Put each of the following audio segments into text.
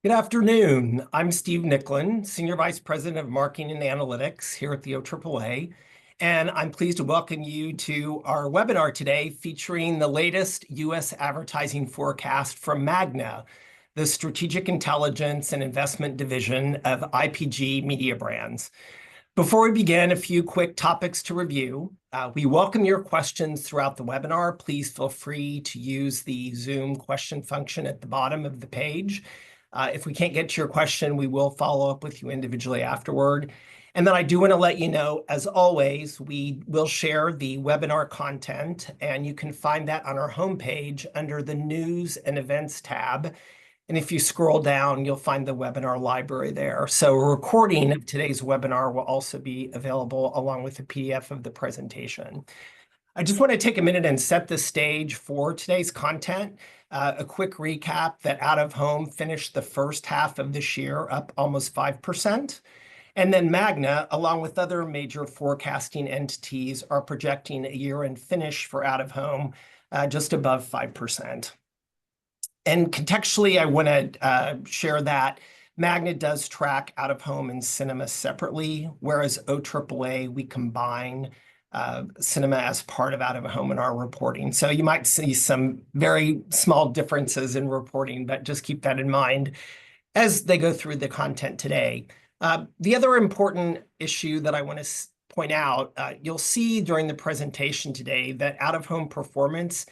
Good afternoon. I'm Steve Nicklin, Senior Vice President of Marketing and Analytics here at the OAAA, and I'm pleased to welcome you to our webinar today featuring the latest U.S. advertising forecast from MAGNA, the Strategic Intelligence and Investment Division of IPG Media Brands. Before we begin, a few quick topics to review. We welcome your questions throughout the webinar. Please feel free to use the Zoom question function at the bottom of the page. If we can't get to your question, we will follow up with you individually afterward. And then I do want to let you know, as always, we will share the webinar content, and you can find that on our homepage under the News and Events tab. And if you scroll down, you'll find the webinar library there. So a recording of today's webinar will also be available along with a PDF of the presentation. I just want to take a minute and set the stage for today's content. A quick recap that out-of-home finished the first half of this year up almost 5%. And then MAGNA, along with other major forecasting entities, are projecting a year-end finish for out-of-home just above 5%. And contextually, I want to share that MAGNA does track out-of-home and cinema separately, whereas OAAA, we combine cinema as part of out-of-home in our reporting. So you might see some very small differences in reporting, but just keep that in mind as they go through the content today. The other important issue that I want to point out, you'll see during the presentation today that out-of-home performance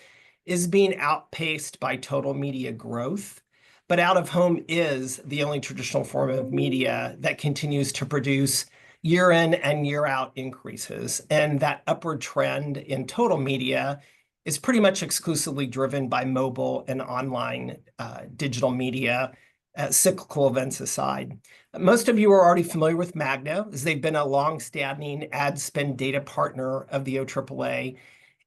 is being outpaced by total media growth, but out-of-home is the only traditional form of media that continues to produce year in and year out increases. And that upward trend in total media is pretty much exclusively driven by mobile and online digital media, cyclical events aside. Most of you are already familiar with MAGNA, as they've been a long-standing ad spend data partner of the OAAA,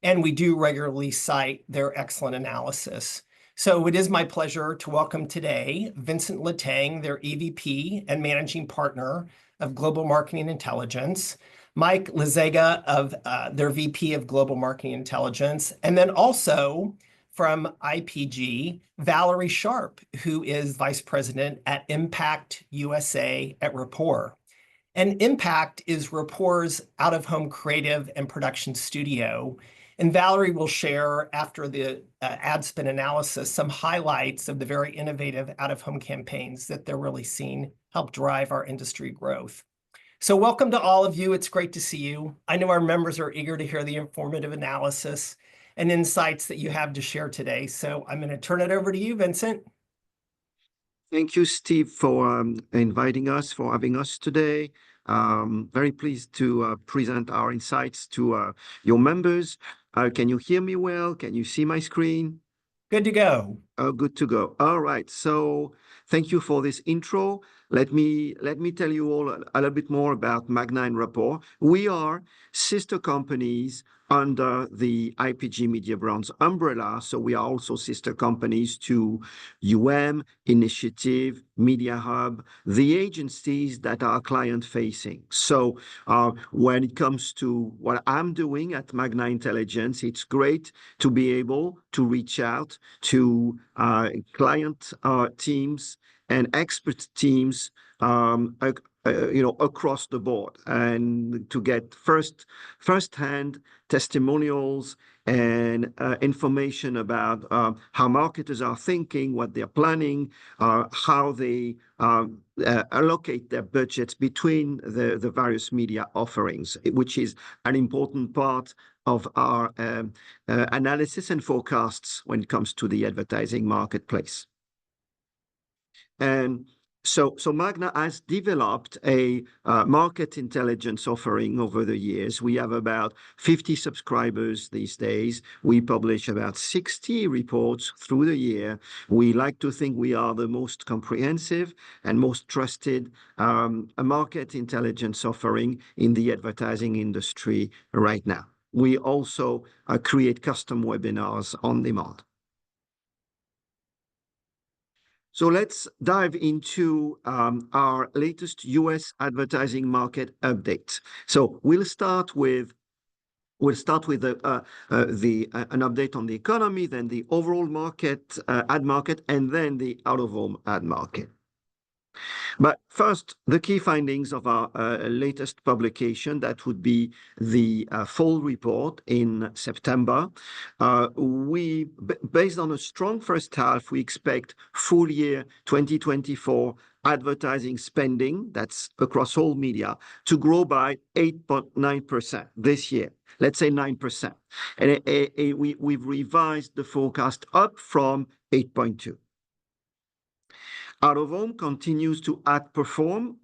and we do regularly cite their excellent analysis. So it is my pleasure to welcome today Vincent Letang, their EVP and Managing Partner of Global Marketing Intelligence, Mike Leszega of their VP of Global Marketing Intelligence, and then also from IPG, Valerie Sharp, who is Vice President at Impact USA at Rapport. And Impact is Rapport's out-of-home creative and production studio. And Valerie will share, after the ad spend analysis, some highlights of the very innovative out-of-home campaigns that they're really seeing help drive our industry growth. So welcome to all of you. It's great to see you. I know our members are eager to hear the informative analysis and insights that you have to share today. So I'm going to turn it over to you, Vincent. Thank you, Steve, for inviting us, for having us today. Very pleased to present our insights to your members. Can you hear me well? Can you see my screen? Good to go. Oh, good to go. All right. So thank you for this intro. Let me tell you all a little bit more about MAGNA and Rapport. We are sister companies under the IPG Media Brands umbrella. So we are also sister companies to Initiative, Media Hub, the agencies that are client-facing. So when it comes to what I'm doing at MAGNA Intelligence, it's great to be able to reach out to client teams and expert teams across the board, and to get first-hand testimonials and information about how marketers are thinking, what they're planning, how they allocate their budgets between the various media offerings, which is an important part of our analysis and forecasts when it comes to the advertising marketplace. And so MAGNA has developed a market intelligence offering over the years. We have about 50 subscribers these days. We publish about 60 reports through the year. We like to think we are the most comprehensive and most trusted market intelligence offering in the advertising industry right now. We also create custom webinars on demand. So let's dive into our latest U.S. advertising market update. So we'll start with an update on the economy, then the overall market, ad market, and then the out-of-home ad market. But first, the key findings of our latest publication, that would be the fall report in September. Based on a strong first half, we expect full year 2024 advertising spending, that's across all media, to grow by 8.9% this year. Let's say 9%. And we've revised the forecast up from 8.2. Out of home continues to outperform.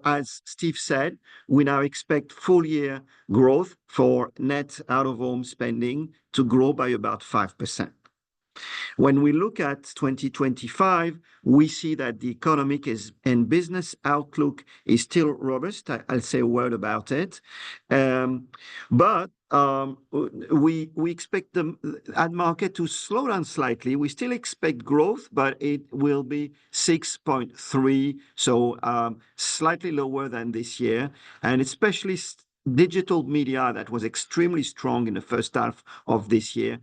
As Steve said, we now expect full year growth for net out of home spending to grow by about 5%. When we look at 2025, we see that the economic and business outlook is still robust. I'll say a word about it. But we expect the ad market to slow down slightly. We still expect growth, but it will be 6.3, so slightly lower than this year, and especially digital media that was extremely strong in the first half of this year.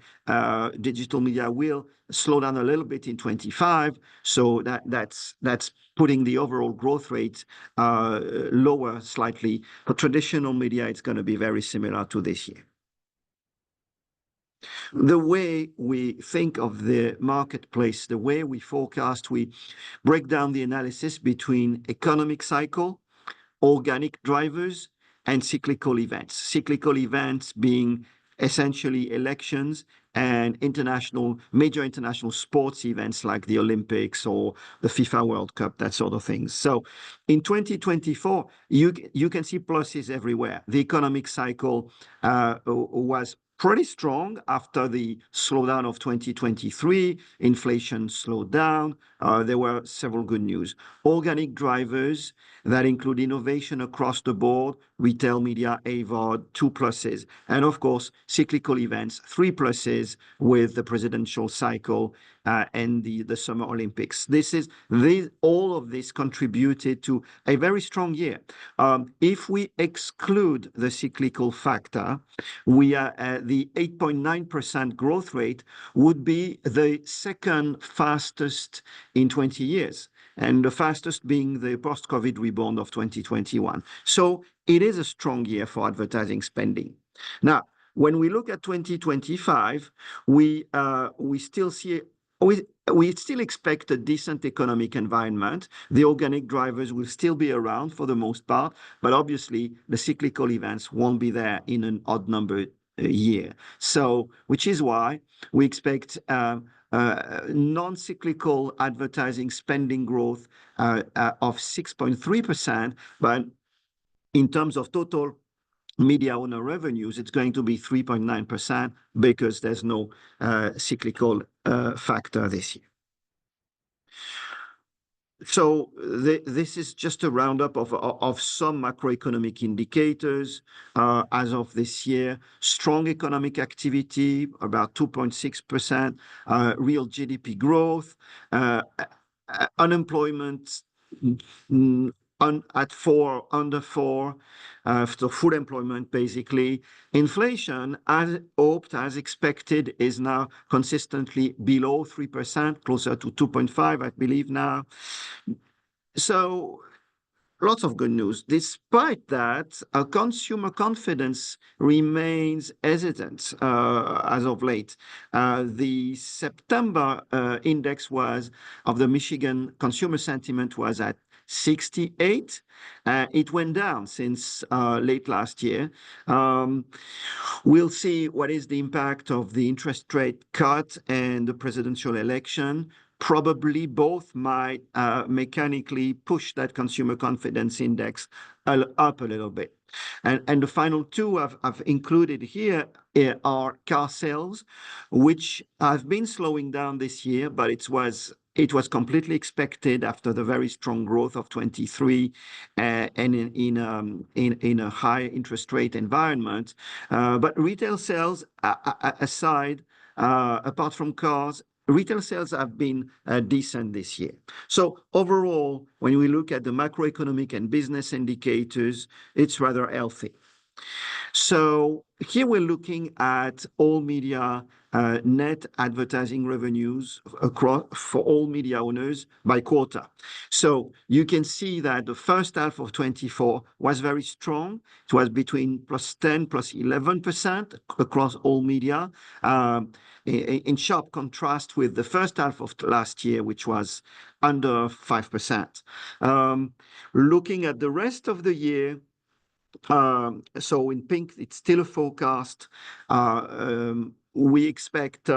Digital media will slow down a little bit in 25, so that's putting the overall growth rate lower slightly. For traditional media, it's going to be very similar to this year. The way we think of the marketplace, the way we forecast, we break down the analysis between economic cycle, organic drivers, and cyclical events. Cyclical events being essentially elections and major international sports events like the Olympics or the FIFA World Cup, that sort of things. So in 2024, you can see pluses everywhere. The economic cycle was pretty strong after the slowdown of 2023. Inflation slowed down. There were several good news. Organic drivers that include innovation across the board, retail media, AVOD, 2 pluses. And of course, cyclical events, 3 pluses with the presidential cycle and the Summer Olympics. All of this contributed to a very strong year. If we exclude the cyclical factor, we are the 8.9% growth rate would be the second fastest in 20 years, and the fastest being the post-COVID rebound of 2021. So it is a strong year for advertising spending. Now, when we look at 2025, we still expect a decent economic environment. The organic drivers will still be around for the most part, but obviously the cyclical events won't be there in an odd number year. So, which is why we expect non-cyclical advertising spending growth of 6.3%, but in terms of total media owner revenues, it's going to be 3.9% because there's no cyclical factor this year. So this is just a roundup of some macroeconomic indicators as of this year. Strong economic activity, about 2.6%, real GDP growth, unemployment at 4, under 4, so full employment basically. Inflation, as hoped, as expected, is now consistently below 3%, closer to 2.5, I believe now. So lots of good news. Despite that, consumer confidence remains hesitant as of late. The September index of the Michigan consumer sentiment was at 68. It went down since late last year. We'll see what is the impact of the interest rate cut and the presidential election. Probably both might mechanically push that consumer confidence index up a little bit. And the final two I've included here are car sales, which have been slowing down this year, but it was completely expected after the very strong growth of 23 and in a high interest rate environment. But retail sales aside, apart from cars, retail sales have been decent this year. So overall, when we look at the macroeconomic and business indicators, it's rather healthy. So here we're looking at all media net advertising revenues across for all media owners by quarter. So you can see that the first half of 24 was very strong. It was between +10, +11% across all media, in sharp contrast with the first half of last year, which was under 5%. Looking at the rest of the year, so in pink, it's still a forecast. We expect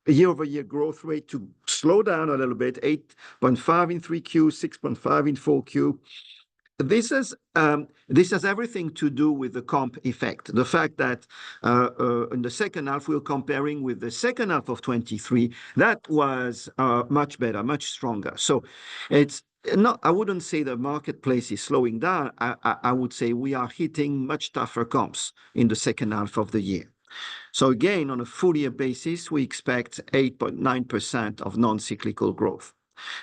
year-over-year growth rate to slow down a little bit, 8.5 in 3Q, 6.5 in 4Q. This has everything to do with the comp effect. The fact that in the second half, we're comparing with the second half of 23, that was much better, much stronger. So it's not, I wouldn't say the marketplace is slowing down. I would say we are hitting much tougher comps in the second half of the year. So again, on a full year basis, we expect 8.9% of non-cyclical growth.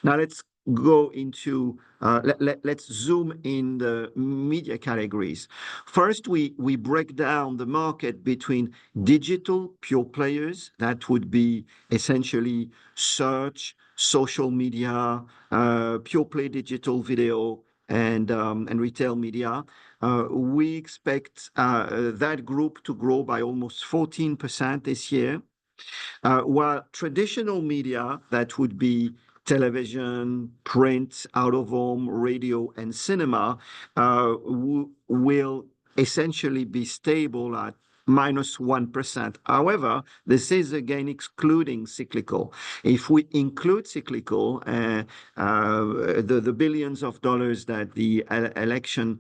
Now let's go into, let's zoom in the media categories. First, we break down the market between digital pure players, that would be essentially search, social media, pure play digital video, and retail media. We expect that group to grow by almost 14% this year, while traditional media, that would be television, print, out-of-home, radio, and cinema, will essentially be stable at -1%. However, this is again excluding cyclical. If we include cyclical, the billions of dollars that the election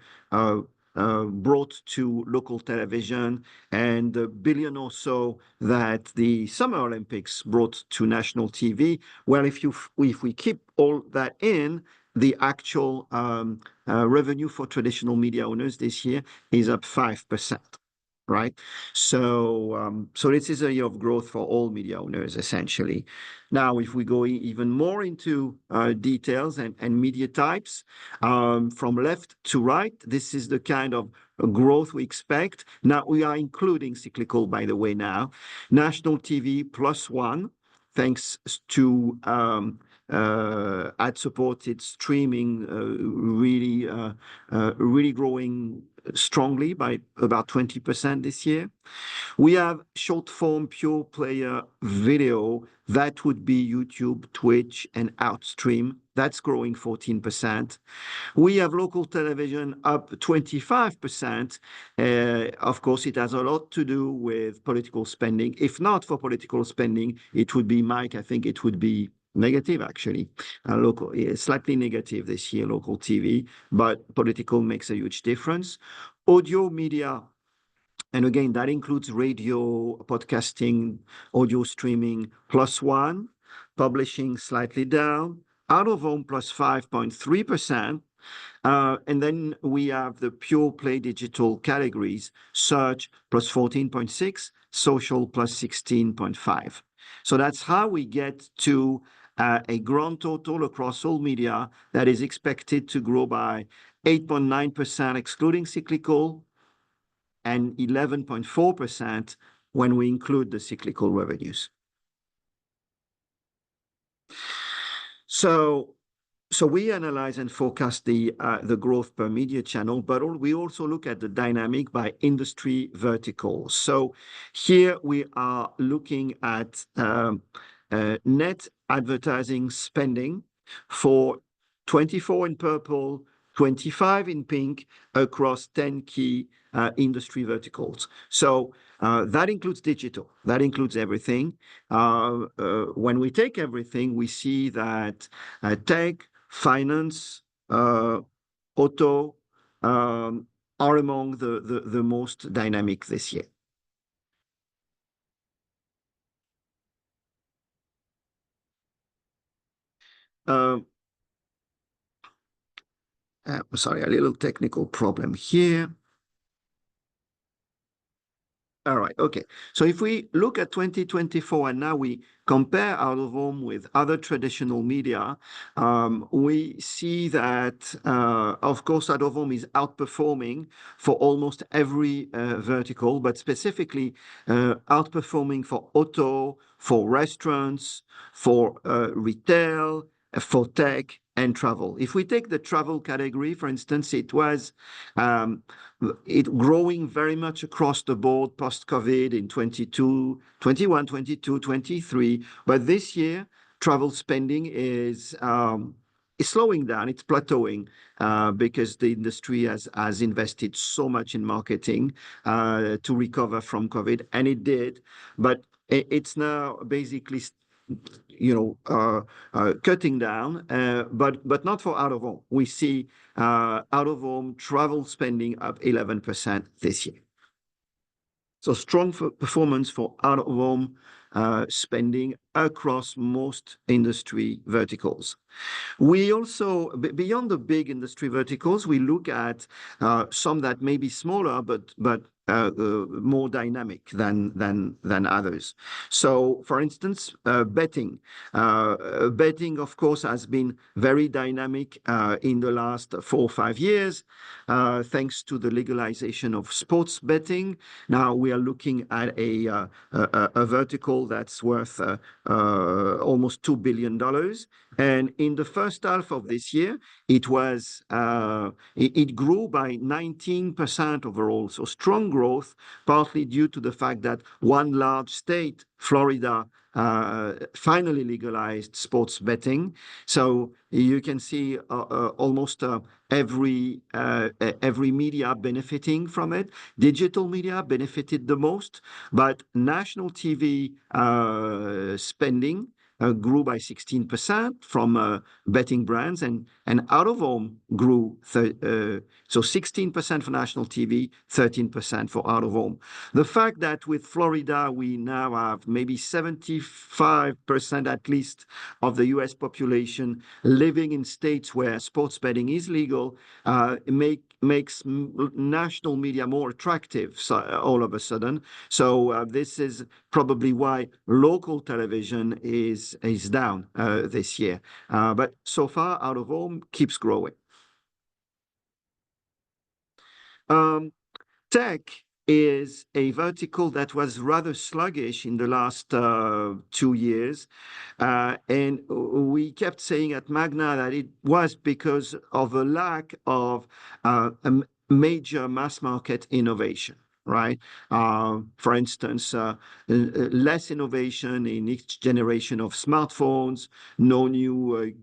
brought to local television and the billion or so that the Summer Olympics brought to national TV, well, if we keep all that in, the actual revenue for traditional media owners this year is up 5%. Right. So this is a year of growth for all media owners, essentially. Now, if we go even more into details and media types, from left to right, this is the kind of growth we expect. Now, we are including cyclical, by the way, now. National TV +1, thanks to ad-supported streaming really growing strongly by about 20% this year. We have short-form pure player video. That would be YouTube, Twitch, and Outstream. That's growing 14%. We have local television up 25%. Of course, it has a lot to do with political spending. If not for political spending, it would be, Mike, I think it would be negative, actually. Local, slightly negative this year, local TV, but political makes a huge difference. Audio media, and again, that includes radio, podcasting, audio streaming, +1, publishing slightly down, out-of-home +5.3%. And then we have the pure play digital categories, search +14.6, social +16.5. So that's how we get to a grand total across all media that is expected to grow by 8.9% excluding cyclical and 11.4% when we include the cyclical revenues. So we analyze and forecast the growth per media channel, but we also look at the dynamic by industry verticals. So here we are looking at net advertising spending for 24 in purple, 25 in pink across 10 key industry verticals. So that includes digital. That includes everything. When we take everything, we see that tech, finance, auto are among the most dynamic this year. Sorry, a little technical problem here. All right. Okay. So if we look at 2024 and now we compare out of home with other traditional media, we see that, of course, out of home is outperforming for almost every vertical, but specifically outperforming for auto, for restaurants, for retail, for tech, and travel. If we take the travel category, for instance, um, it growing very much across the board post-COVID in 22, 21, 22, 23. But this year, travel spending is slowing down. It's plateauing because the industry has invested so much in marketing to recover from COVID, and it did. But it's now basically cutting down, but not for out of home. We see out of home travel spending up 11% this year. So strong performance for out of home spending across most industry verticals. We also, beyond the big industry verticals, we look at some that may be smaller, but more dynamic than others. So, for instance, betting. Betting, of course, has been very dynamic in the last 4 or 5 years, thanks to the legalization of sports betting. Now we are looking at a vertical that's worth almost $2 billion. And in the first half of this year, it grew by 19% overall. So strong growth, partly due to the fact that one large state, Florida, finally legalized sports betting. So you can see almost every media benefiting from it. Digital media benefited the most, but national TV spending grew by 16% from betting brands, and out of home grew so 16% for national TV, 13% for out of home. The fact that with Florida we now have maybe 75% at least of the U.S. population living in states where sports betting is legal makes national media more attractive all of a sudden. So this is probably why local television is down this year. But so far, out of home keeps growing. Tech is a vertical that was rather sluggish in the last 2 years. And we kept saying at MAGNA that it was because of a lack of a major mass market innovation. Right. For instance, less innovation in each generation of smartphones, no new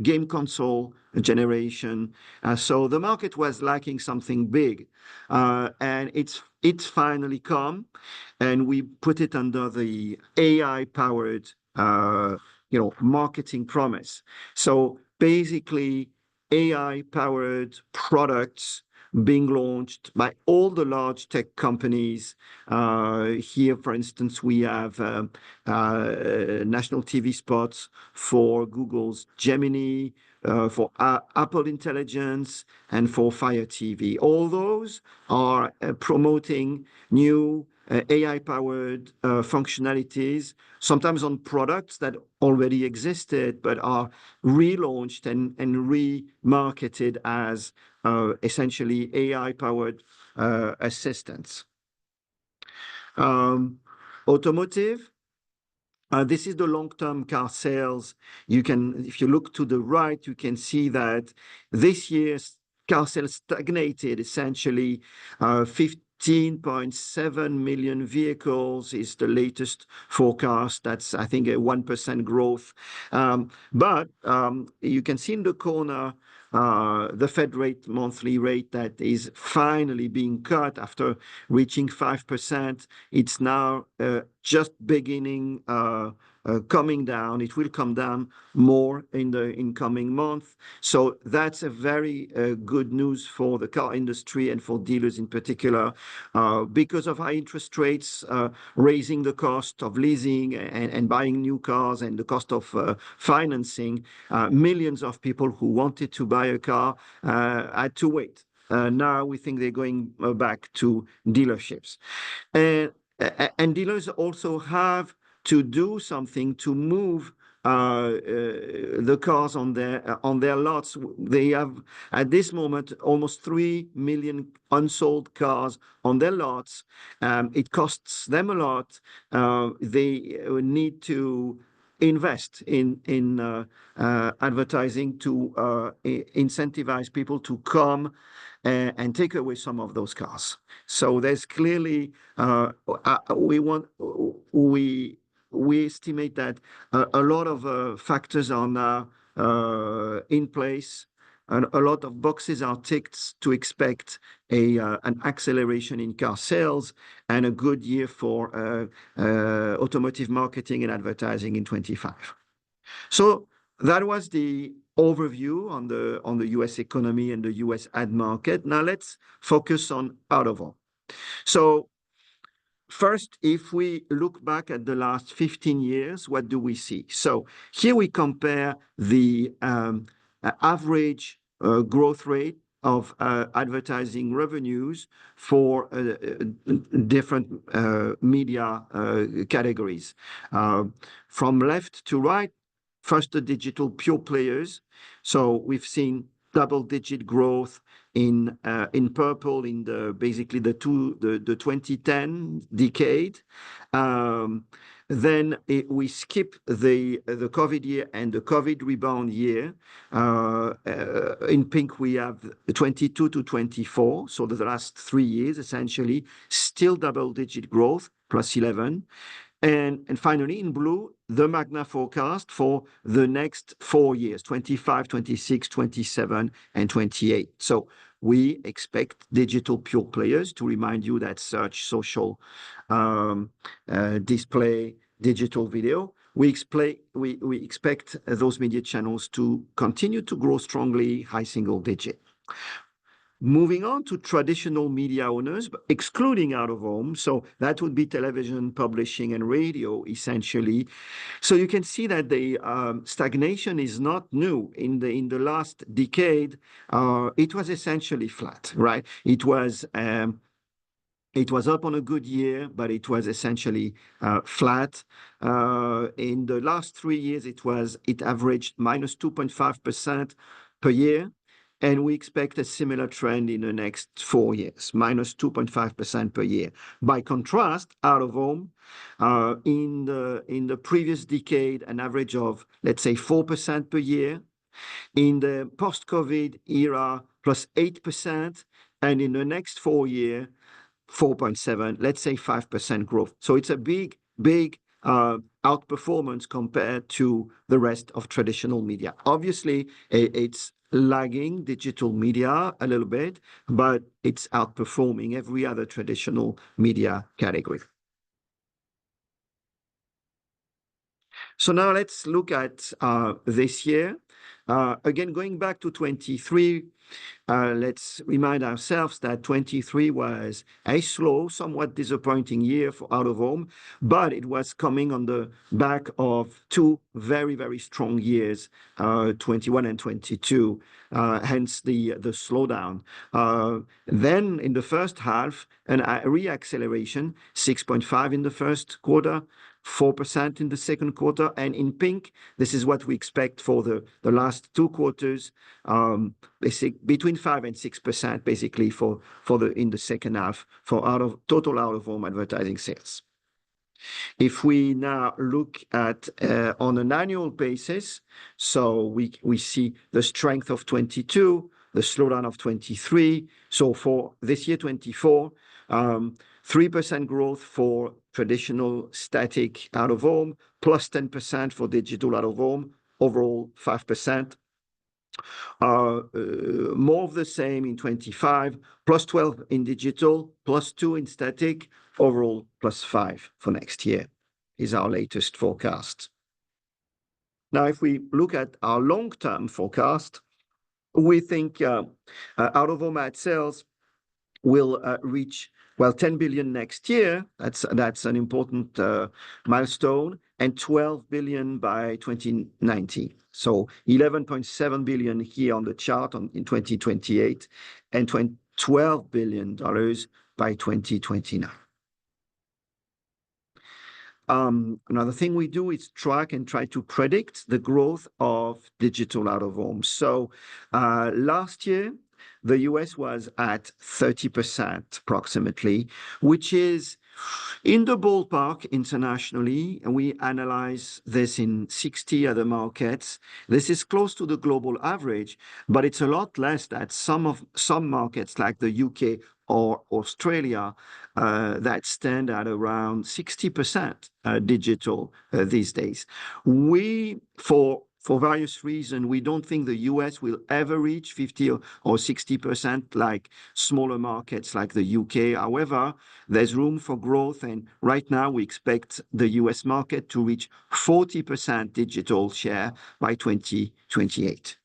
game console generation. So the market was lacking something big, and it's finally come, and we put it under the AI-powered, marketing promise. So basically, AI-powered products being launched by all the large tech companies. Here, for instance, we have national TV spots for Google's Gemini, for Apple Intelligence, and for Fire TV. All those are promoting new AI-powered functionalities, sometimes on products that already existed, but are relaunched and remarketed as essentially AI-powered assistants. Automotive. This is the long-term car sales. If you look to the right, you can see that this year's car sales stagnated essentially. 15.7 million vehicles is the latest forecast. That's, I think, a 1% growth. But you can see in the corner the Fed rate, monthly rate, that is finally being cut after reaching 5%. It's now just beginning coming down. It will come down more in the incoming month. So that's a very good news for the car industry and for dealers in particular, because of high interest rates raising the cost of leasing and buying new cars and the cost of financing. Millions of people who wanted to buy a car had to wait. Now we think they're going back to dealerships. And dealers also have to do something to move the cars on their lots. They have at this moment almost 3 million unsold cars on their lots. It costs them a lot. They need to invest in advertising to incentivize people to come and take away some of those cars. So there's clearly we estimate that a lot of factors are now in place, and a lot of boxes are ticked to expect an acceleration in car sales and a good year for automotive marketing and advertising in 25. So that was the overview on the US economy and the US ad market. Now let's focus on out-of-home. So first, if we look back at the last 15 years, what do we see? So here we compare the average growth rate of advertising revenues for different media categories. From left to right, first, the digital pure players. So we've seen double-digit growth in purple in basically the 2010 decade. Then we skip the COVID year and the COVID rebound year. In pink, we have 22 to 24. So the last 3 years, essentially, still double-digit growth, plus 11. And finally, in blue, the MAGNA forecast for the next 4 years, 25, 26, 27, and 28. So we expect digital pure players, to remind you that search, social, display, digital video. We expect those media channels to continue to grow strongly, high single digit. Moving on to traditional media owners, excluding out-of-home, so that would be television, publishing, and radio, essentially. So you can see that the stagnation is not new. In the last decade, it was essentially flat, right? It was up on a good year, but it was essentially flat. In the last 3 years, it averaged minus 2.5% per year. And we expect a similar trend in the next 4 years, minus 2.5% per year. By contrast, out-of-home, in the previous decade, an average of, let's say, 4% per year. In the post-COVID era, plus 8%. And in the next 4 years, 4.7, let's say 5% growth. So it's a big outperformance compared to the rest of traditional media. Obviously, it's lagging digital media a little bit, but it's outperforming every other traditional media category. So now let's look at this year. Again, going back to 23, let's remind ourselves that 23 was a slow, somewhat disappointing year for out-of-home, but it was coming on the back of 2 very, very strong years, 21 and 22, hence the slowdown. Then in the first half, a re-acceleration, 6.5 in the first quarter, 4% in the second quarter, and in pink, this is what we expect for the last 2 quarters, between 5 and 6%, basically in the second half for total out-of-home advertising sales. If we now look at on an annual basis, so we see the strength of 22, the slowdown of 23. So for this year, 24. 3% growth for traditional static out-of-home, plus 10% for digital out-of-home, overall 5%. More of the same in 25, plus 12 in digital, plus 2 in static, overall plus 5 for next year is our latest forecast. Now, if we look at our long-term forecast, we think out-of-home ad sales will reach well, 10 billion next year. That's an important milestone, and 12 billion by 2019. So 11.7 billion here on the chart in 2028, and $12 billion by 2029. Another thing we do is track and try to predict the growth of digital out of home. So last year, the US was at 30% approximately, which is in the ballpark internationally. And we analyze this in 60 other markets. This is close to the global average, but it's a lot less than some markets like the UK or Australia that stand at around 60% digital these days. For various reasons, we don't think the US will ever reach 50 or 60% like smaller markets like the UK. However, there's room for growth, and right now we expect the US market to reach 40% digital share by 2028.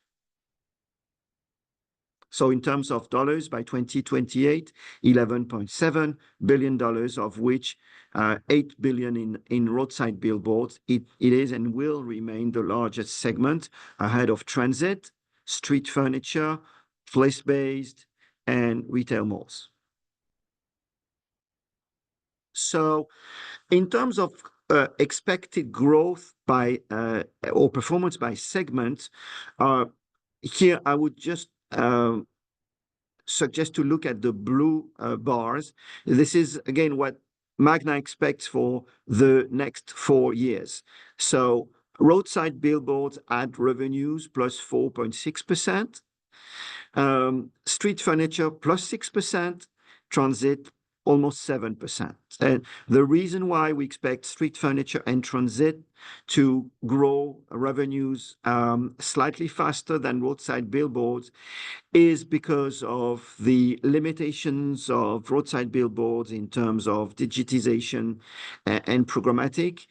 So in terms of dollars, by 2028, $11.7 billion, of which $8 billion in roadside billboards. It is and will remain the largest segment, ahead of transit, street furniture, place-based, and retail malls. So in terms of expected growth by or performance by segment, here I would just suggest to look at the blue bars. This is, again, what MAGNA expects for the next 4 years. So roadside billboards ad revenues plus 4.6%, street furniture plus 6%, transit almost 7%. And the reason why we expect street furniture and transit to grow revenues slightly faster than roadside billboards is because of the limitations of roadside billboards in terms of digitization and programmatic,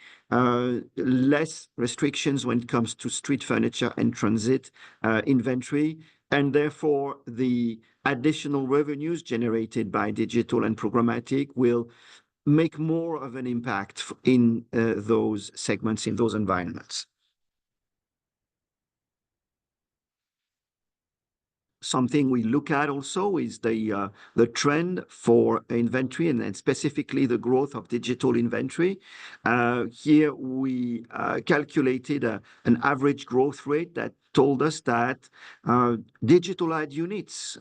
less restrictions when it comes to street furniture and transit inventory, and therefore the additional revenues generated by digital and programmatic will make more of an impact in those segments, in those environments. Something we look at also is the trend for inventory, and then specifically the growth of digital inventory. Here we calculated an average growth rate that told us that digital ad units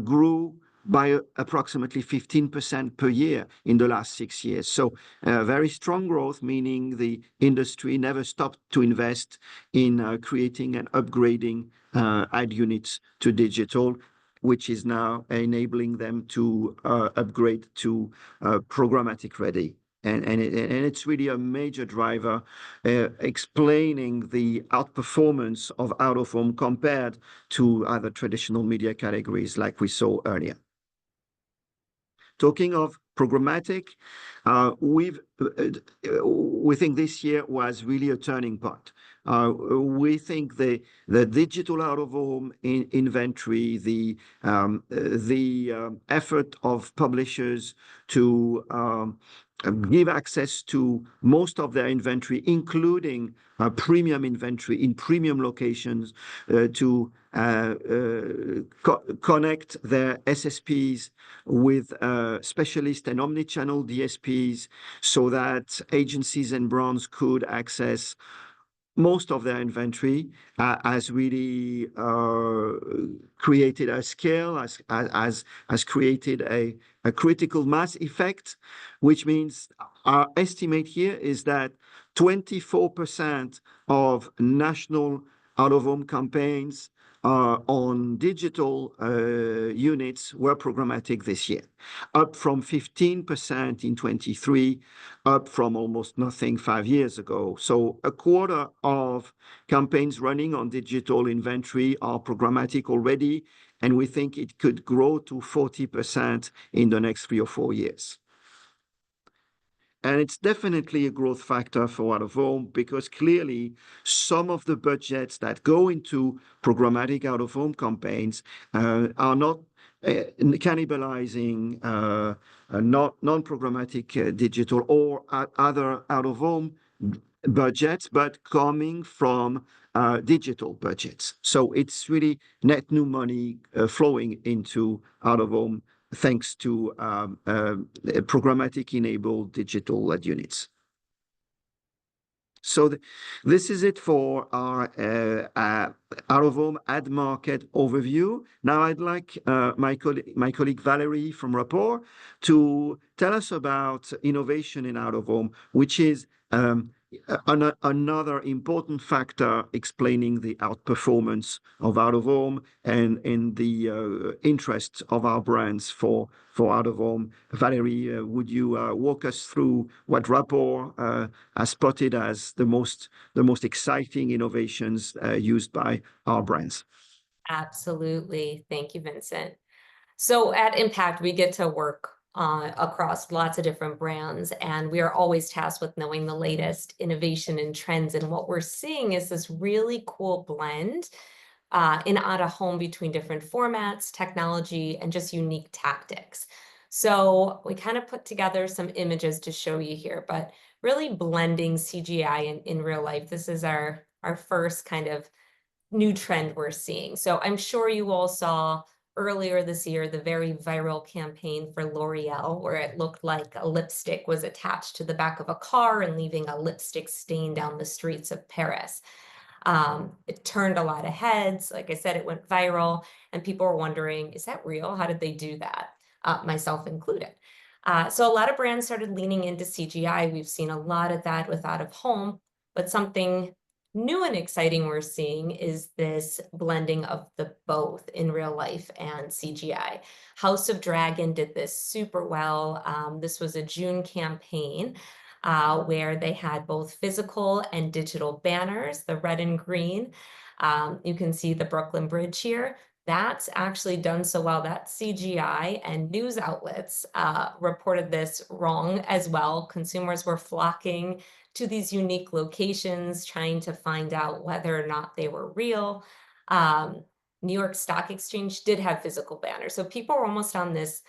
grew by approximately 15% per year in the last 6 years. So very strong growth, meaning the industry never stopped to invest in creating and upgrading ad units to digital, which is now enabling them to upgrade to programmatic ready. And it's really a major driver explaining the outperformance of out-of-home compared to other traditional media categories like we saw earlier. Talking of programmatic, we think this year was really a turning point. We think the digital out-of-home inventory, the effort of publishers to give access to most of their inventory, including premium inventory in premium locations, to connect their SSPs with specialist and omnichannel DSPs so that agencies and brands could access most of their inventory, has really created a scale, has created a critical mass effect, which means our estimate here is that 24% of national out-of-home campaigns on digital units were programmatic this year, up from 15% in 23, up from almost nothing 5 years ago. So a quarter of campaigns running on digital inventory are programmatic already, and we think it could grow to 40% in the next 3 or 4 years. And it's definitely a growth factor for out-of-home, because clearly some of the budgets that go into programmatic out-of-home campaigns are not cannibalizing non-programmatic digital or other out-of-home budgets, but coming from digital budgets. So it's really net new money flowing into out-of-home thanks to programmatic enabled digital ad units. So this is it for our out-of-home ad market overview. Now I'd like my colleague Valerie from Rapport to tell us about innovation in out-of-home, which is another important factor explaining the outperformance of out-of-home and the interest of our brands for out-of-home. Valerie, would you walk us through what Rapport has spotted as the most exciting innovations used by our brands? Absolutely. Thank you, Vincent. So at Impact, we get to work across lots of different brands, and we are always tasked with knowing the latest innovation and trends. And what we're seeing is this really cool blend in out-of-home between different formats, technology, and just unique tactics. So we kind of put together some images to show you here, but really blending CGI in real life. This is our first kind of new trend we're seeing. So I'm sure you all saw earlier this year the very viral campaign for L'Oreal, where it looked like a lipstick was attached to the back of a car and leaving a lipstick stain down the streets of Paris. It turned a lot of heads. Like I said, it went viral, and people were wondering, is that real? How did they do that? Myself included. So a lot of brands started leaning into CGI. We've seen a lot of that with out of home, but something new and exciting we're seeing is this blending of the both in real life and CGI. House of Dragon did this super well. This was a June campaign where they had both physical and digital banners, the red and green. You can see the Brooklyn Bridge here. That's actually done so well that CGI and news outlets reported this wrong as well. Consumers were flocking to these unique locations, trying to find out whether or not they were real. New York Stock Exchange did have physical banners. So people were almost on this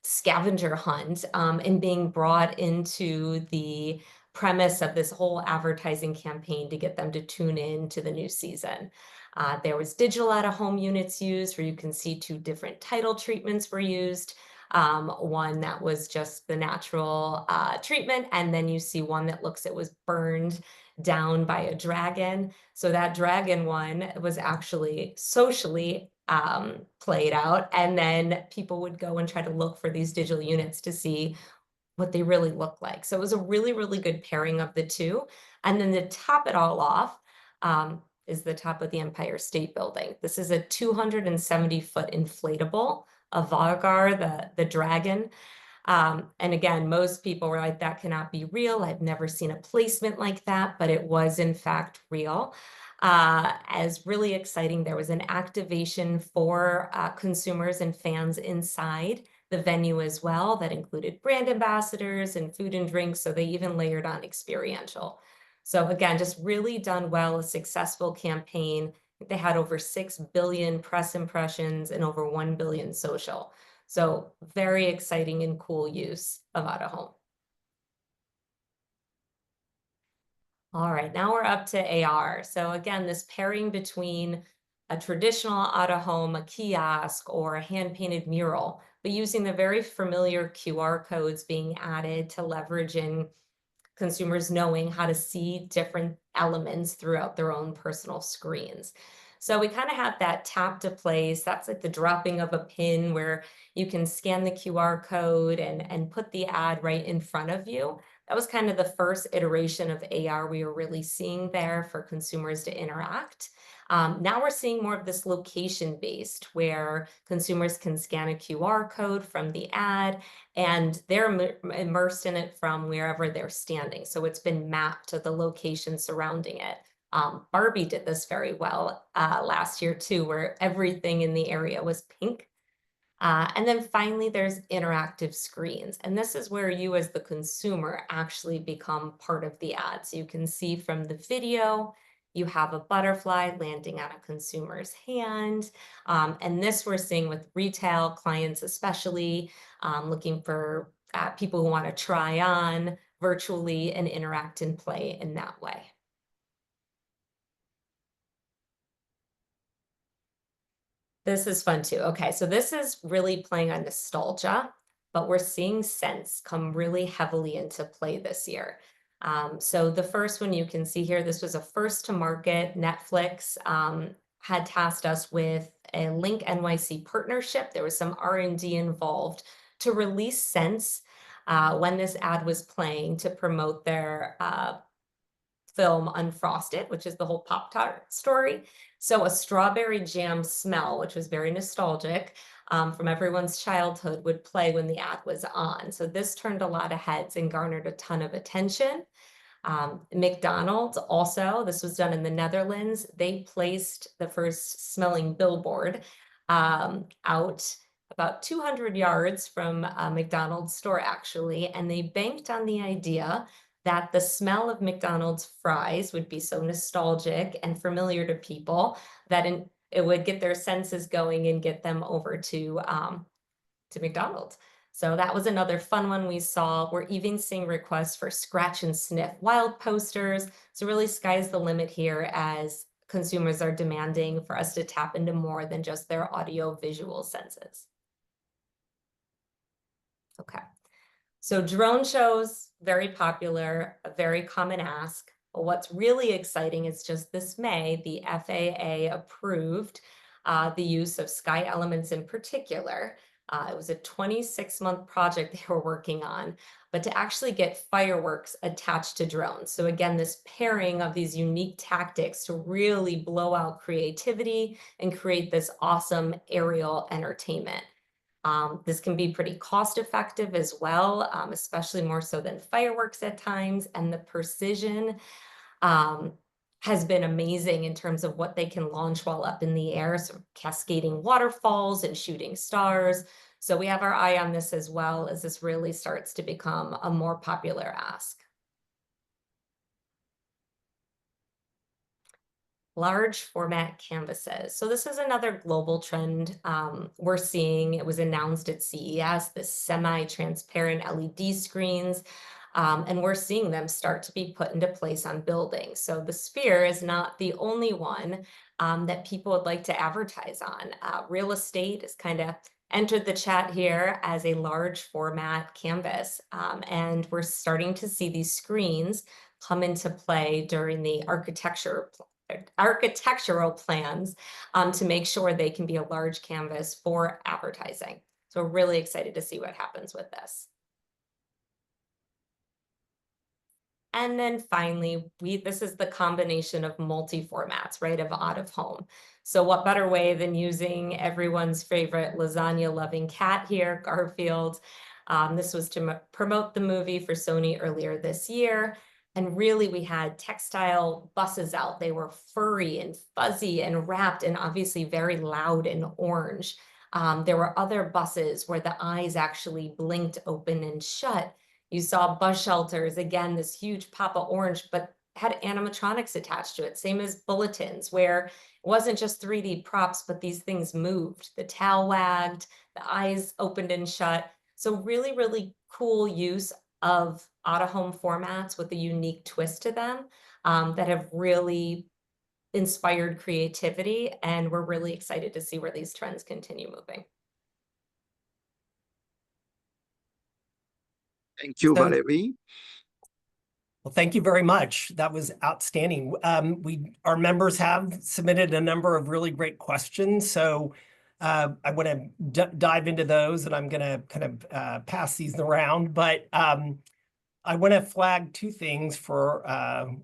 scavenger hunt and being brought into the premise of this whole advertising campaign to get them to tune in to the new season. There was digital out-of-home units used where you can see two different title treatments were used. One that was just the natural treatment, and then you see one that looks it was burned down by a dragon. So that dragon one was actually socially played out, and then people would go and try to look for these digital units to see what they really look like. So it was a really, really good pairing of the two. And then to top it all off is the top of the Empire State Building. This is a 270-foot inflatable of Vargar, the dragon. And again, most people were like, that cannot be real. I've never seen a placement like that, but it was in fact real. As really exciting, there was an activation for consumers and fans inside the venue as well that included brand ambassadors and food and drinks. So they even layered on experiential. So again, just really done well, a successful campaign. They had over 6 billion press impressions and over 1 billion social. So very exciting and cool use of out-of-home. All right, now we're up to AR. So again, this pairing between a traditional out-of-home, a kiosk, or a hand-painted mural, but using the very familiar QR codes being added to leverage in consumers knowing how to see different elements throughout their own personal screens. So we kind of have that tap to place. That's like the dropping of a pin where you can scan the QR code and put the ad right in front of you. That was kind of the first iteration of AR we were really seeing there for consumers to interact. Now we're seeing more of this location-based where consumers can scan a QR code from the ad and they're immersed in it from wherever they're standing. So it's been mapped to the location surrounding it. Barbie did this very well last year too, where everything in the area was pink. And then finally, there's interactive screens. And this is where you as the consumer actually become part of the ad. So you can see from the video, you have a butterfly landing on a consumer's hand. And this we're seeing with retail clients, especially looking for people who want to try on virtually and interact and play in that way. This is fun too. Okay, so this is really playing on nostalgia, but we're seeing sense come really heavily into play this year. So the first one you can see here, this was a first to market. Netflix had tasked us with a Link NYC partnership. There was some R&D involved to release Sense when this ad was playing to promote their film Unfrosted, which is the whole Pop-Tart story. So a strawberry jam smell, which was very nostalgic from everyone's childhood, would play when the ad was on. So this turned a lot of heads and garnered a ton of attention. McDonald's also, this was done in the Netherlands. They placed the first smelling billboard out about 200 yards from a McDonald's store, actually, and they banked on the idea that the smell of McDonald's fries would be so nostalgic and familiar to people that it would get their senses going and get them over to McDonald's. So that was another fun one we saw. We're even seeing requests for scratch and sniff wild posters. So really sky's the limit here as consumers are demanding for us to tap into more than just their audio visual senses. Okay. So drone shows, very popular, a very common ask. But what's really exciting is just this May, the FAA approved the use of sky elements in particular. It was a 26-month project they were working on, but to actually get fireworks attached to drones. So again, this pairing of these unique tactics to really blow out creativity and create this awesome aerial entertainment. This can be pretty cost effective as well, especially more so than fireworks at times. And the precision has been amazing in terms of what they can launch while up in the air, so cascading waterfalls and shooting stars. So we have our eye on this as well as this really starts to become a more popular ask. Large format canvases. So this is another global trend we're seeing. It was announced at CES, the semi-transparent LED screens, and we're seeing them start to be put into place on buildings. So the Sphere is not the only one that people would like to advertise on. Real estate has kind of entered the chat here as a large format canvas, and we're starting to see these screens come into play during the architectural plans to make sure they can be a large canvas for advertising. So we're really excited to see what happens with this. And then finally, this is the combination of multi-formats, right, of out of home. So what better way than using everyone's favorite lasagna-loving cat here, Garfield. This was to promote the movie for Sony earlier this year. And really, we had textile buses out. They were furry and fuzzy and wrapped and obviously very loud and orange. There were other buses where the eyes actually blinked open and shut. You saw bus shelters, again, this huge pop of orange, but had animatronics attached to it. Same as bulletins, where it wasn't just 3D props, but these things moved. The tail wagged, the eyes opened and shut. So really, really cool use of out-of-home formats with a unique twist to them that have really inspired creativity. And we're really excited to see where these trends continue moving. Thank you, Valerie. Well, thank you very much. That was outstanding. Our members have submitted a number of really great questions. So I want to dive into those, and I'm going to kind of pass these around. But I want to flag two things for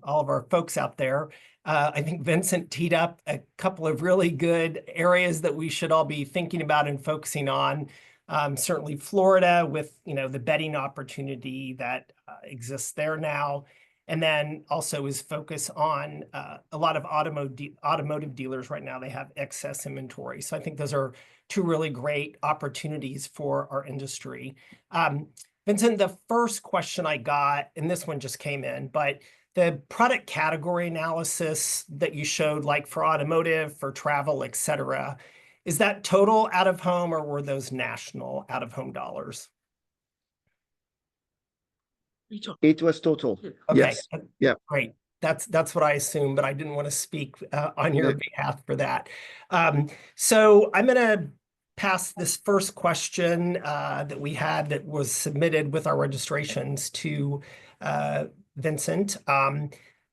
all of our folks out there. I think Vincent teed up a couple of really good areas that we should all be thinking about and focusing on. Certainly Florida with, the bedding opportunity that exists there now. And then also his focus on a lot of automotive dealers right now. They have excess inventory. So I think those are two really great opportunities for our industry. Vincent, the first question I got, and this one just came in, but the product category analysis that you showed, like for automotive, for travel, et cetera, is that total out of home or were those national out of home dollars? It was total. Okay. Yes. Yeah. Great. That's what I assumed, but I didn't want to speak on your behalf for that. So I'm going to pass this first question that we had that was submitted with our registrations to Vincent.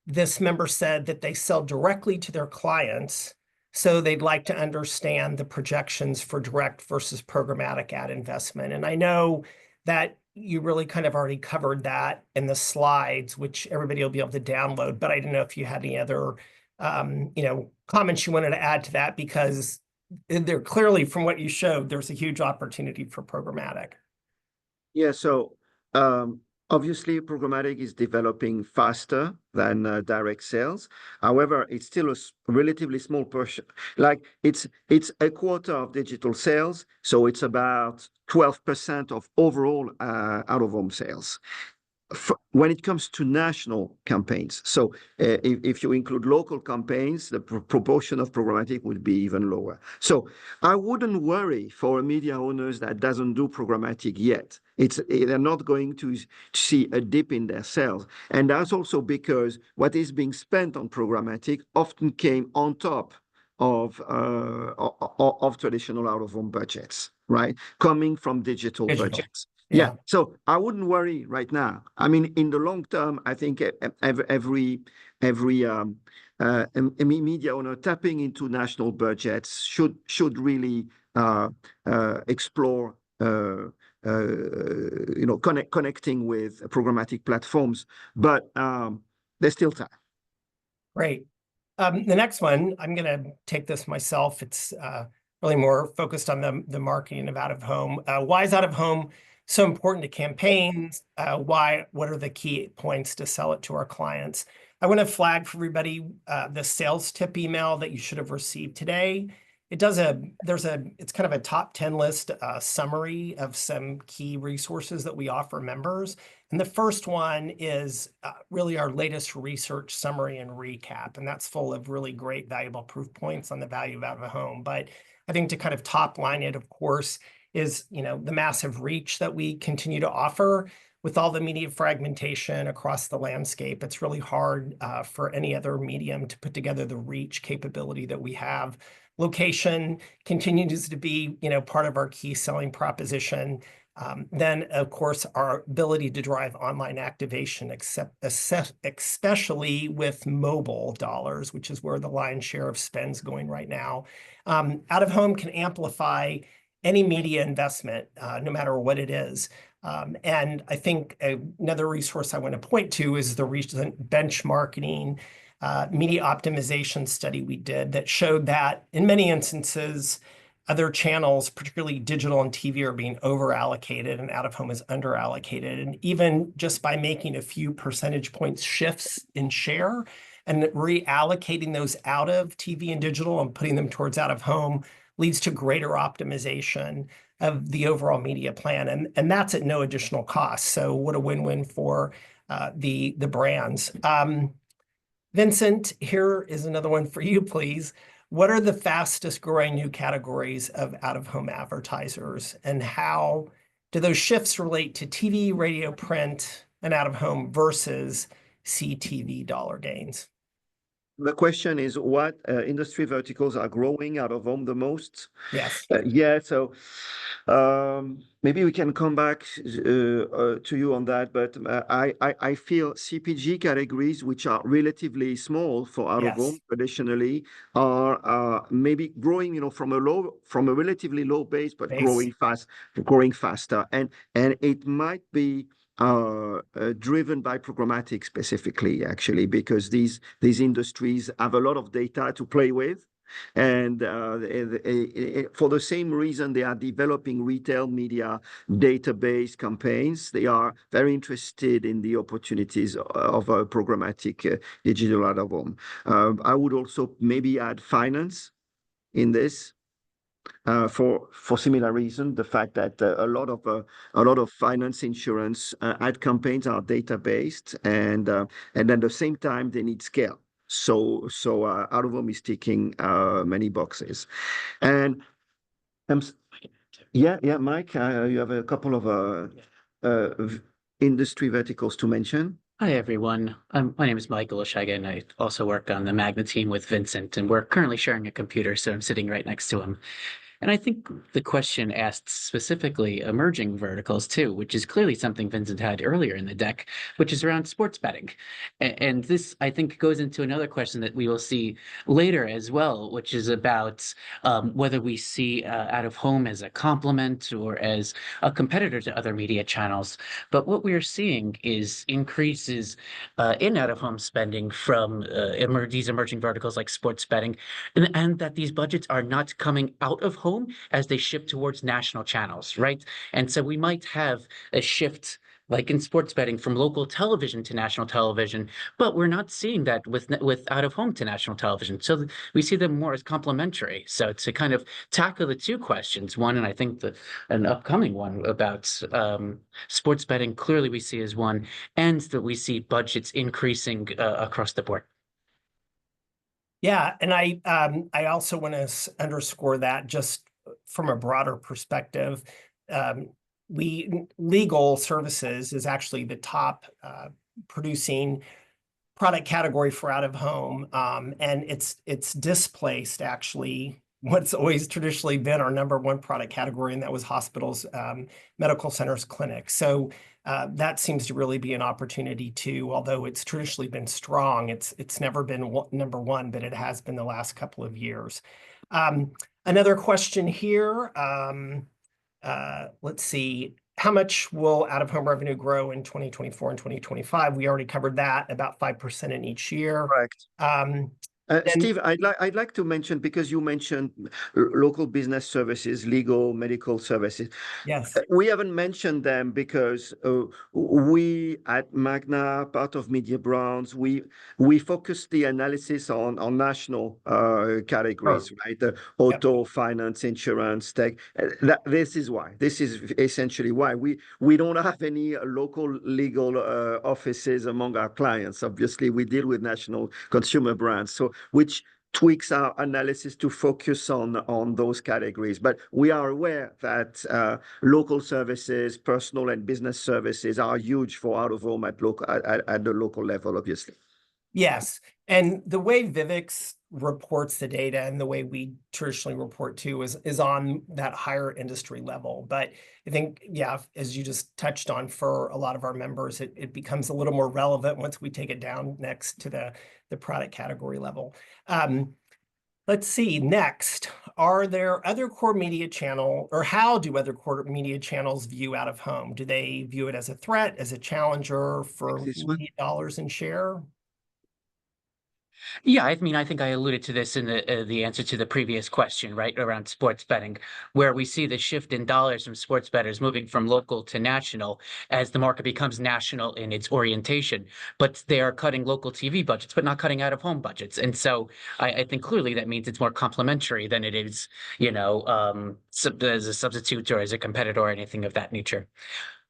This member said that they sell directly to their clients, so they'd like to understand the projections for direct versus programmatic ad investment. And I know that you really kind of already covered that in the slides, which everybody will be able to download, but I didn't know if you had any other, comments you wanted to add to that, because there clearly, from what you showed, there's a huge opportunity for programmatic. Yeah, so obviously programmatic is developing faster than direct sales. However, it's still a relatively small portion. Like it's a quarter of digital sales, so it's about 12% of overall out-of-home sales. When it comes to national campaigns, so if you include local campaigns, the proportion of programmatic would be even lower. So I wouldn't worry for media owners that doesn't do programmatic yet. They're not going to see a dip in their sales. And that's also because what is being spent on programmatic often came on top of traditional out-of-home budgets, right? Coming from digital budgets. Yeah, so I wouldn't worry right now. I mean, in the long term, I think every media owner tapping into national budgets should really explore connecting with programmatic platforms, but there's still time. Great. The next one, I'm going to take this myself. It's really more focused on the marketing of out of home. Why is out of home so important to campaigns? What are the key points to sell it to our clients? I want to flag for everybody the sales tip email that you should have received today. It's kind of a top 10 list summary of some key resources that we offer members. And the first one is really our latest research summary and recap. And that's full of really great, valuable proof points on the value of out of home. But I think to kind of top line it, of course, is the massive reach that we continue to offer. With all the media fragmentation across the landscape, it's really hard for any other medium to put together the reach capability that we have. Location continues to be, part of our key selling proposition. Then, of course, our ability to drive online activation, especially with mobile dollars, which is where the lion's share of spend's going right now. Out of home can amplify any media investment, no matter what it is. And I think another resource I want to point to is the recent benchmarking media optimization study we did that showed that in many instances, other channels, particularly digital and TV, are being over-allocated and out-of-home is under-allocated. And even just by making a few percentage points shifts in share and reallocating those out of TV and digital and putting them towards out-of-home leads to greater optimization of the overall media plan. And that's at no additional cost. So what a win-win for the brands. Vincent, here is another one for you, please. What are the fastest growing new categories of out-of-home advertisers, and how do those shifts relate to TV, radio, print, and out-of-home versus CTV dollar gains? The question is what industry verticals are growing out of home the most? Yes. Yeah, so maybe we can come back to you on that, but I feel CPG categories, which are relatively small for out of home traditionally, are maybe growing, from a relatively low base, but growing faster, and it might be driven by programmatic specifically, actually, because these industries have a lot of data to play with. And for the same reason, they are developing retail media database campaigns. They are very interested in the opportunities of a programmatic digital out of home. I would also maybe add finance in this. for similar reason. The fact that a lot of finance insurance ad campaigns are data based, and at the same time they need scale. So out of home is ticking many boxes, and yeah, Mike, you have a couple of industry verticals to mention. Hi, everyone. My name is Michael Leszega, and I also work on the MAGNA team with Vincent, and we're currently sharing a computer, so I'm sitting right next to him. And I think the question asked specifically emerging verticals too, which is clearly something Vincent had earlier in the deck, which is around sports betting. And this, I think, goes into another question that we will see later as well, which is about whether we see out of home as a complement or as a competitor to other media channels. But what we're seeing is increases in out of home spending from these emerging verticals like sports betting, and that these budgets are not coming out of home as they shift towards national channels, right? And so we might have a shift like in sports betting from local television to national television, but we're not seeing that with out of home to national television. So we see them more as complementary. So to kind of tackle the two questions, one, and I think an upcoming one about sports betting, clearly we see as one, and that we see budgets increasing across the board. Yeah, and I also want to underscore that just from a broader perspective. Legal services is actually the top producing product category for out of home, and it's displaced actually what's always traditionally been our number one product category, and that was hospitals, medical centers, clinics. So that seems to really be an opportunity too. Although it's traditionally been strong, it's never been number one, but it has been the last couple of years. Another question here. Let's see. How much will out-of-home revenue grow in 2024 and 2025? We already covered that, about 5% in each year. Correct. Steve, I'd like to mention, because you mentioned local business services, legal, medical services. Yes. We haven't mentioned them because we at MAGNA, part of Media Brands, we focus the analysis on national categories, right? The auto, finance, insurance, tech. This is why. This is essentially why we don't have any local legal offices among our clients. Obviously, we deal with national consumer brands, so which tweaks our analysis to focus on those categories. But we are aware that local services, personal and business services are huge for out of home at the local level, obviously. Yes, and the way Vivix reports the data and the way we traditionally report too is on that higher industry level. But I think, yeah, as you just touched on, for a lot of our members, it becomes a little more relevant once we take it down next to the product category level. Let's see, next, are there other core media channel, or how do other core media channels view out of home? Do they view it as a threat, as a challenger for media dollars and share? Yeah, I mean, I think I alluded to this in the answer to the previous question, right, around sports betting, where we see the shift in dollars from sports bettors moving from local to national as the market becomes national in its orientation. But they are cutting local TV budgets, but not cutting out of home budgets. And so I think clearly that means it's more complementary than it is, as a substitute or as a competitor or anything of that nature.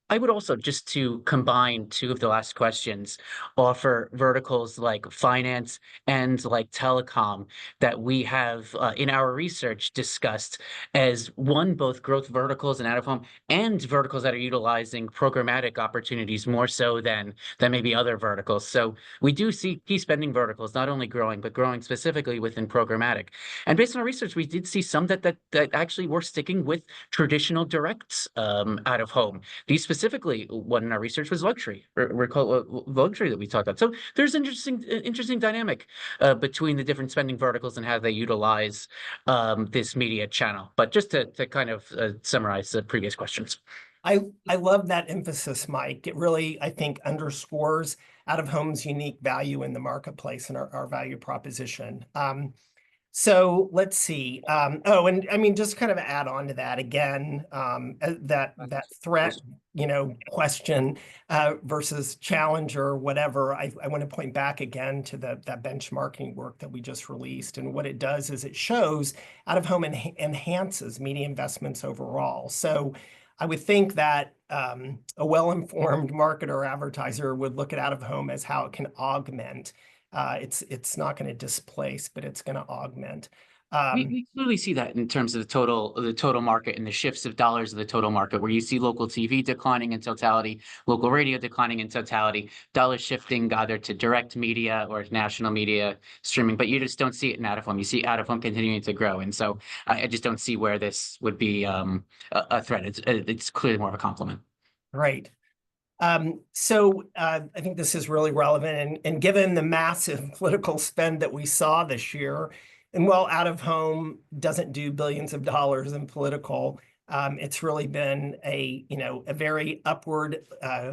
I would also, just to combine two of the last questions, offer verticals like finance and like telecom that we have in our research discussed as one, both growth verticals and out of home, and verticals that are utilizing programmatic opportunities more so than maybe other verticals. So we do see key spending verticals not only growing, but growing specifically within programmatic. And based on our research, we did see some that actually were sticking with traditional directs out of home. These specifically, one in our research was luxury. Recall luxury that we talked about. So there's interesting dynamic between the different spending verticals and how they utilize this media channel. But just to kind of summarize the previous questions. I love that emphasis, Mike. It really, I think, underscores out of home's unique value in the marketplace and our value proposition. So let's see. Oh, and I mean, just kind of add on to that again, that threat, question versus challenge or whatever. I want to point back again to that benchmarking work that we just released, and what it does is it shows out of home enhances media investments overall. So I would think that a well-informed marketer or advertiser would look at out of home as how it can augment. It's not going to displace, but it's going to augment. We clearly see that in terms of the total market and the shifts of dollars of the total market, where you see local TV declining in totality, local radio declining in totality, dollars shifting either to direct media or national media streaming, but you just don't see it in out of home. You see out of home continuing to grow, and so I just don't see where this would be a threat. It's clearly more of a complement. Right. So I think this is really relevant, and given the massive political spend that we saw this year, and while out of home doesn't do billions of dollars in political, it's really been a very upward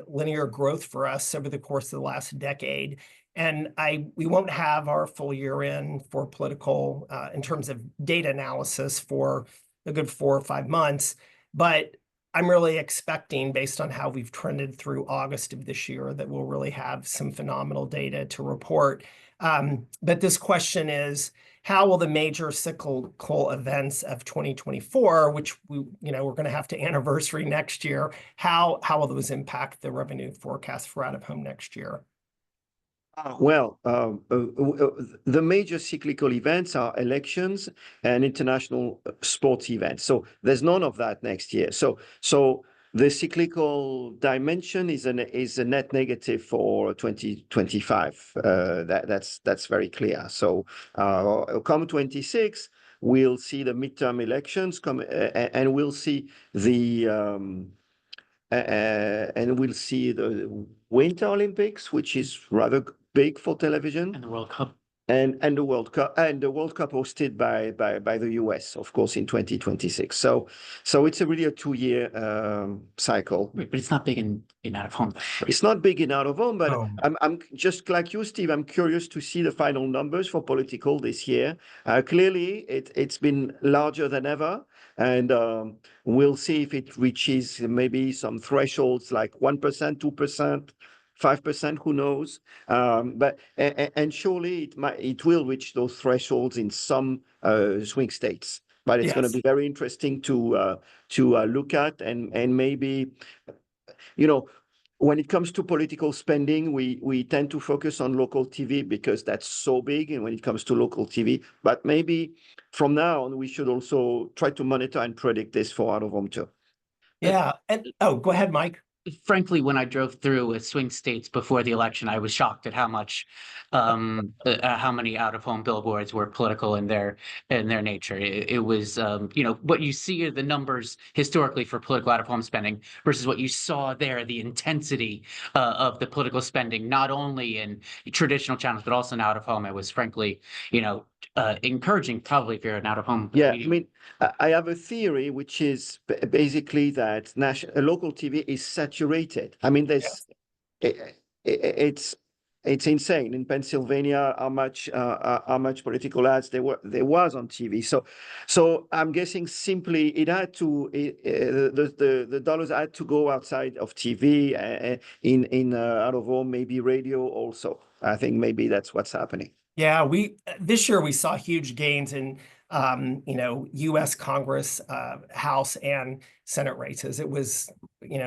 linear growth for us over the course of the last decade. And we won't have our full year in for political in terms of data analysis for a good 4 or 5 months, but I'm really expecting, based on how we've trended through August of this year, that we'll really have some phenomenal data to report. But this question is, how will the major cyclical events of 2024, which we're going to have to anniversary next year, how will those impact the revenue forecast for out of home next year? The major cyclical events are elections and international sports events. So there's none of that next year. So the cyclical dimension is a net negative for 2025. That's very clear. So come 26, we'll see the midterm elections come, and we'll see the Winter Olympics, which is rather big for television, And the World Cup. and the World Cup hosted by the US, of course, in 2026. So it's really a 2-year cycle. Right, but it's not big in out of home. It's not big in out of home, but Oh. I'm just like you, Steve. I'm curious to see the final numbers for political this year. Clearly, it's been larger than ever, and we'll see if it reaches maybe some thresholds like 1%, 2%. 5%, who knows? But surely it will reach those thresholds in some swing states. But it's going to be very interesting to look at, and maybe, when it comes to political spending, we tend to focus on local TV because that's so big, and when it comes to local TV, but maybe from now on we should also try to monitor and predict this for out of home too. Yeah, and go ahead, Mike. Frankly, when I drove through swing states before the election, I was shocked at how many out-of-home billboards were political in their nature. It was, what you see are the numbers historically for political out-of-home spending versus what you saw there, the intensity of the political spending, not only in traditional channels but also in out-of-home. It was frankly, encouraging, probably, if you're an out-of-home. Yeah, media. I mean, I have a theory, which is basically that local TV is saturated. I mean, it's insane in Pennsylvania how much political ads there was on TV. So I'm guessing simply it had to the dollars had to go outside of TV, in out of home, maybe radio also. I think maybe that's what's happening. Yeah, this year we saw huge gains in U.S. Congress, House, and Senate races. It was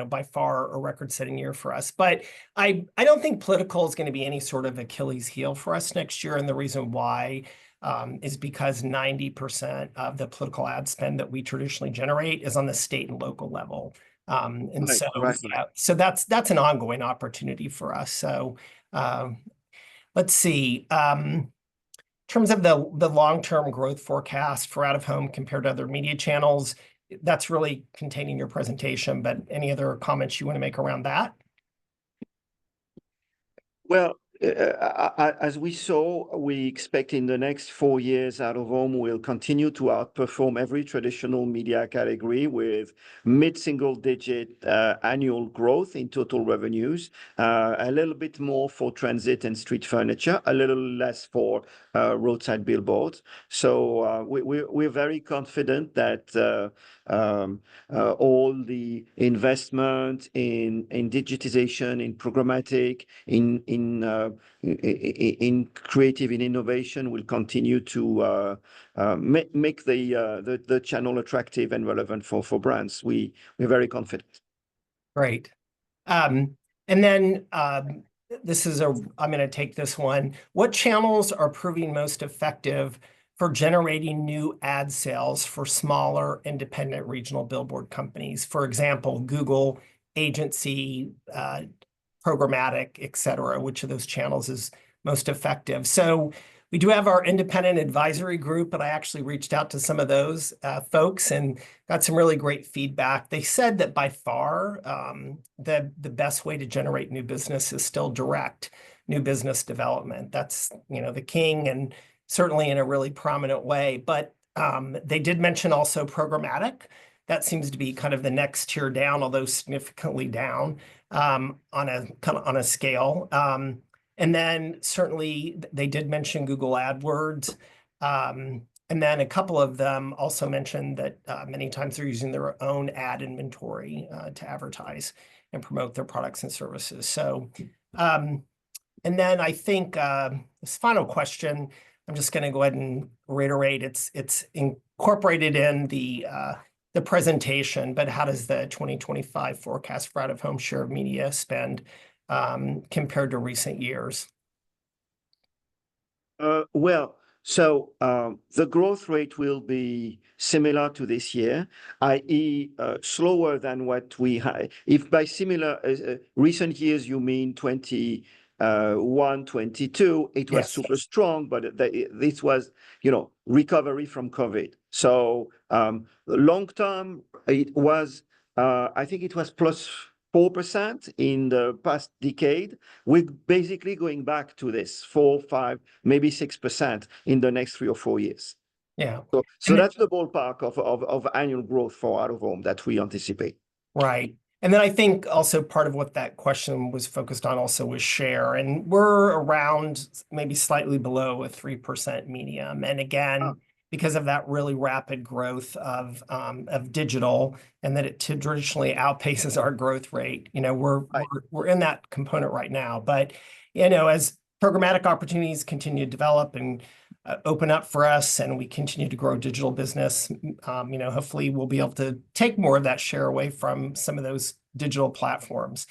by far a record-setting year for us. But I don't think political is going to be any sort of Achilles heel for us next year, and the reason why is because 90% of the political ad spend that we traditionally generate is on the state and local level. So that's an ongoing opportunity for us. So let's see. In terms of the long-term growth forecast for out-of-home compared to other media channels, that's really contained in your presentation, but any other comments you want to make around that? Well, As we saw, we expect in the next 4 years, out-of-home will continue to outperform every traditional media category with mid-single-digit annual growth in total revenues, a little bit more for transit and street furniture, a little less for roadside billboards. So we're very confident that all the investment in digitization, in programmatic, in creative and innovation will continue to make the channel attractive and relevant for brands. We're very confident. Great. And then I'm going to take this one. What channels are proving most effective for generating new ad sales for smaller independent regional billboard companies? For example, Google, agency, programmatic, et cetera. Which of those channels is most effective? So we do have our independent advisory group, but I actually reached out to some of those folks and got some really great feedback. They said that by far the best way to generate new business is still direct new business development. That's, you know, the king, and certainly in a really prominent way. But they did mention also programmatic. That seems to be kind of the next tier down, although significantly down on a scale. And then certainly they did mention Google AdWords. And then a couple of them also mentioned that many times they're using their own ad inventory to advertise and promote their products and services. So, and then I think this final question, I'm just going to go ahead and reiterate. It's incorporated in the presentation, but how does the 2025 forecast for out-of-home share of media spend compared to recent years? So the growth rate will be similar to this year, i.e. slower than what we had. If by similar recent years you mean 21, 22, it was super strong, but this was, you know, recovery from COVID. So long term, it was, I think it was plus 4% in the past decade. We're basically going back to this 4, 5, maybe 6% in the next 3 or 4 years. Yeah. So that's the ballpark of annual growth for out-of-home that we anticipate. Right. And then I think also part of what that question was focused on also was share. And we're around maybe slightly below a 3% medium. And again, because of that really rapid growth of digital, and that it traditionally outpaces our growth rate, you know, we're in that component right now. But, you know, as programmatic opportunities continue to develop and open up for us, and we continue to grow digital business, you know, hopefully we'll be able to take more of that share away from some of those digital platforms.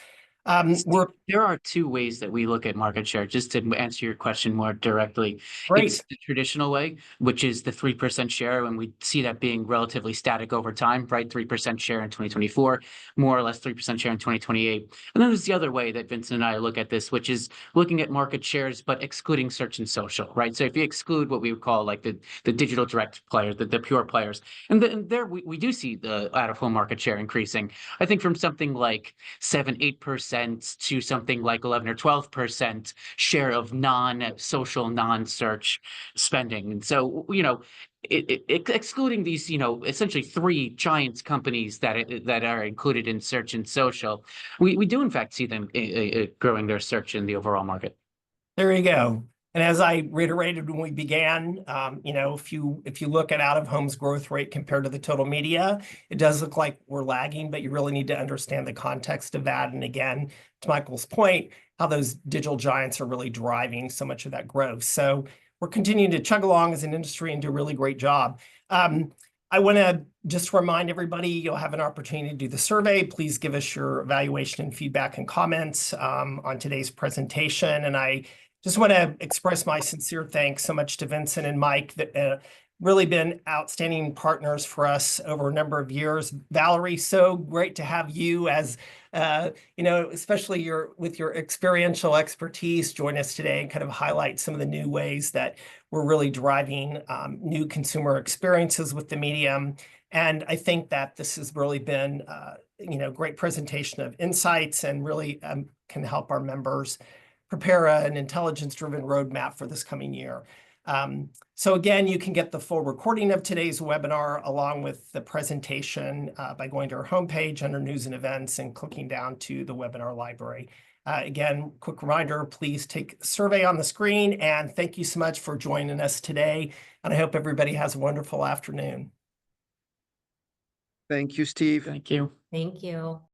There are 2 ways that we look at market share, just to answer your question more directly. Great. It's the traditional way, which is the 3% share, and we see that being relatively static over time, right? 3% share in 2024, more or less 3% share in 2028. And then there's the other way that Vincent and I look at this, which is looking at market shares, but excluding search and social, right? So if you exclude what we would call like the digital direct players, the pure players, and there we do see the out-of-home market share increasing, I think from something like 7-8% to something like 11 or 12% share of non-social, non-search spending. And so, you know, excluding these, you know, essentially 3 giant companies that are included in search and social, we do in fact see them growing their search in the overall market. There you go. And as I reiterated when we began, you know, if you look at out-of-home's growth rate compared to the total media, it does look like we're lagging, but you really need to understand the context of that. And again, to Michael's point, how those digital giants are really driving so much of that growth. So we're continuing to chug along as an industry and do a really great job. I want to just remind everybody, you'll have an opportunity to do the survey. Please give us your evaluation and feedback and comments on today's presentation. And I just want to express my sincere thanks so much to Vincent and Mike that really been outstanding partners for us over a number of years. Valerie, so great to have you as, you know, especially with your experiential expertise, join us today and kind of highlight some of the new ways that we're really driving new consumer experiences with the medium. And I think that this has really been, you know, great presentation of insights and really can help our members prepare an intelligence-driven roadmap for this coming year. So again, you can get the full recording of today's webinar along with the presentation by going to our homepage under News and Events and clicking down to the webinar library. Again, quick reminder, please take the survey on the screen, and thank you so much for joining us today. And I hope everybody has a wonderful afternoon. Thank you, Steve. Thank you. Thank you.